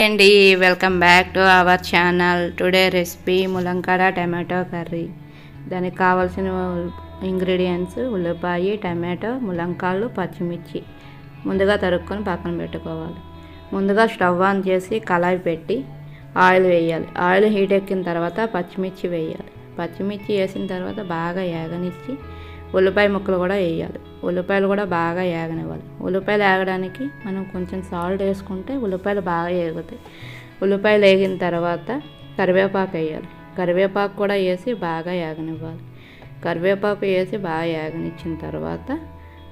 అండి, welcome back to our channel. Today recipe ములంకాడ tomato curry. దానికి కావాల్సిన ఇంగ్రీడియంట్స్ ఉల్లిపాయ, టమాటో, ములంకాళ్ళు, పచ్చిమిర్చి ముందుగా తరుక్కొని పక్కన పెట్టుకోవాలి. ముందుగా స్టవ్ ఆన్ చేసి కళాయి పెట్టి ఆయిల్ వేయాలి. ఆయిల్ హీట్ ఎక్కిన తర్వాత పచ్చిమిర్చి వేయాలి. పచ్చిమిర్చి వేసిన తర్వాత బాగా ఏగనిచ్చి ఉల్లిపాయ ముక్కలు కూడా వేయాలి. ఉల్లిపాయలు కూడా బాగా ఏగనివ్వాలి. ఉల్లిపాయలు ఏగడానికి మనం కొంచెం సాల్ట్ వేసుకుంటే ఉల్లిపాయలు బాగా ఏగుతాయి. ఉల్లిపాయలు వేగిన తర్వాత కరివేపాకు వేయాలి. కరివేపాకు కూడా వేసి బాగా ఏగనివ్వాలి. కరివేపాకు వేసి బాగా ఏగనిచ్చిన తర్వాత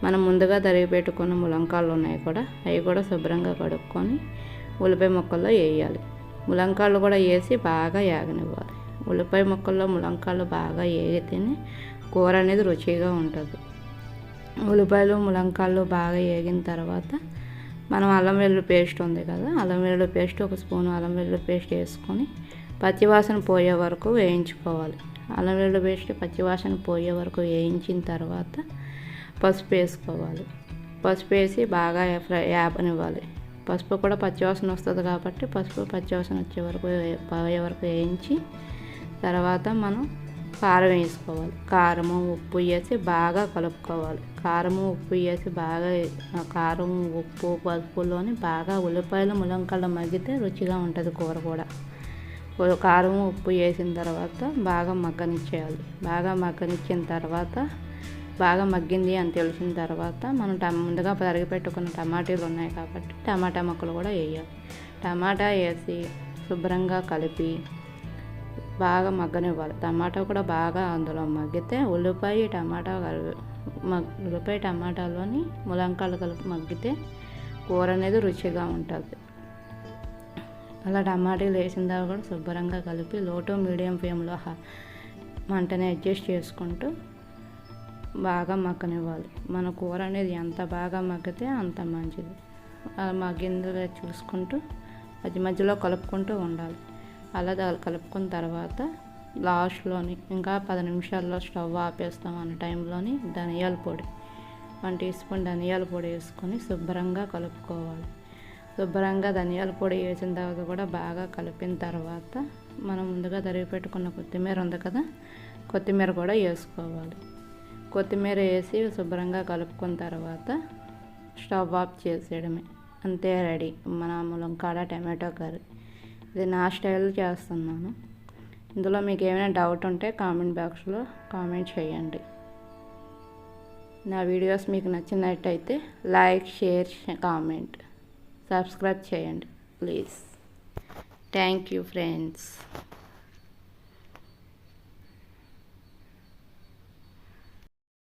మనం ముందుగా తరిగి పెట్టుకున్న ములంకాళ్ళు ఉన్నాయి కూడా, అవి కూడా శుభ్రంగా కడుక్కొని ఉల్లిపాయ ముక్కల్లో వేయాలి. ములంకాళ్ళు కూడా వేసి బాగా ఏగనివ్వాలి. ఉల్లిపాయ ముక్కల్లో ములంకాళ్ళు బాగా ఏగితేనే కూర అనేది రుచిగా ఉంటుంది. ఉల్లిపాయలు ములంకాళ్ళు బాగా వేగిన తర్వాత మనం అల్లం వెల్లుల్లి పేస్ట్ ఉంది కదా, అల్లం వెల్లుల్లి పేస్ట్ ఒక స్పూన్ అల్లం వెల్లుల్లి పేస్ట్ వేసుకొని పచ్చివాసన పోయే వరకు వేయించుకోవాలి. అల్లం వెల్లుల్లి పేస్ట్ పచ్చివాసన పోయే వరకు వేయించిన తర్వాత పసుపు వేసుకోవాలి. పసుపు వేసి బాగా వేపనివ్వాలి. పసుపు కూడా పచ్చివాసన వస్తుంది కాబట్టి పసుపు పచ్చివాసన వచ్చే వరకు పోయే వరకు వేయించి తర్వాత మనం కారం వేసుకోవాలి. కారము ఉప్పు వేసి బాగా కలుపుకోవాలి. కారము ఉప్పు వేసి బాగా కారం ఉప్పు పసుపులోని బాగా ఉల్లిపాయలు ములంకాళ్ళు మగ్గితే రుచిగా ఉంటుంది కూర కూడా. కారం ఉప్పు వేసిన తర్వాత బాగా మగ్గనిచ్చేయాలి. బాగా మగ్గనిచ్చిన తర్వాత బాగా మగ్గింది అని తెలిసిన తర్వాత మనం ముందుగా తరిగి పెట్టుకున్న టమాటాలు ఉన్నాయి కాబట్టి టమాటా ముక్కలు కూడా వేయాలి. టమాటా వేసి శుభ్రంగా కలిపి బాగా మగ్గనివ్వాలి. టమాటా కూడా బాగా అందులో మగ్గితే ఉల్లిపాయ టమాటాలోని ములంకాళ్ళు కలిపి మగ్గితే కూర అనేది రుచిగా ఉంటుంది. అలా టమాటాలు వేసిన తర్వాత కూడా శుభ్రంగా కలిపి లో టు మీడియం ఫ్లేమ్లో మంటని అడ్జస్ట్ చేసుకుంటూ బాగా మగ్గనివ్వాలి. మన కూర అనేది ఎంత బాగా మగ్గితే అంత మంచిది. అలా మగ్గిందో చూసుకుంటూ మధ్య మధ్యలో కలుపుకుంటూ ఉండాలి. అలా కలుపుకున్న తర్వాత లాస్ట్లోని ఇంకా 10 నిమిషాల్లో స్టవ్ ఆపేస్తాం అన్న టైంలోని ధనియాల పొడి 1 టీ స్పూన్ ధనియాల పొడి వేసుకొని శుభ్రంగా కలుపుకోవాలి. శుభ్రంగా ధనియాల పొడి వేసిన తర్వాత కూడా బాగా కలిపిన తర్వాత మనం ముందుగా తరిగి పెట్టుకున్న కొత్తిమీర ఉంది కదా, కొత్తిమీర కూడా వేసుకోవాలి. కొత్తిమీర వేసి శుభ్రంగా కలుపుకున్న తర్వాత స్టవ్ ఆఫ్ చేసేయడమే. అంతే, రెడీ మన ములంకాడ టమాటో కర్రీ. ఇది నా స్టైల్ చేస్తున్నాను. ఇందులో మీకు ఏమైనా డౌట్ ఉంటే కామెంట్ బాక్స్లో కామెంట్ చేయండి. నా వీడియోస్ మీకు నచ్చినట్టయితే లైక్, షేర్, కామెంట్, సబ్స్క్రైబ్ చేయండి ప్లీజ్. Thank you friends.